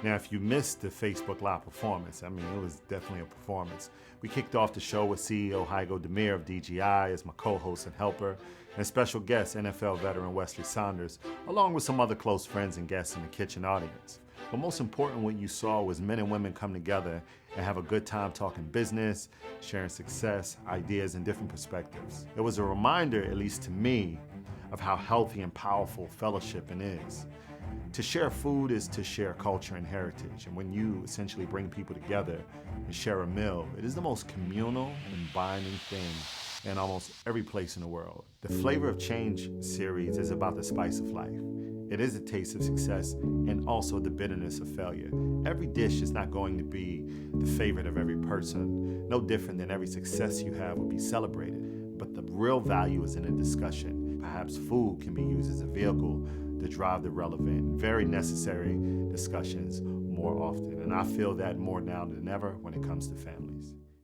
Now, if you missed the Facebook Live performance, it was definitely a performance. We kicked off the show with CEO Hygo Demir of DGI as my co-host and helper, and special guest NFL veteran Wesley Saunders, along with some other close friends and guests in the kitchen audience. But most important, what you saw was men and women come together and have a good time talking business, sharing success, ideas, and different perspectives. It was a reminder, at least to me, of how healthy and powerful fellowshipping is. To share food is to share culture and heritage, and when you essentially bring people together and share a meal, it is the most communal and binding thing in almost every place in the world. The Flavor of Change series is about the spice of life. It is a taste of success and also the bitterness of failure. Every dish is not going to be the favorite of every person, no different than every success you have will be celebrated. But the real value is in a discussion. Perhaps food can be used as a vehicle to drive the relevant, very necessary discussions more often. And I feel that more now than ever when it comes to families.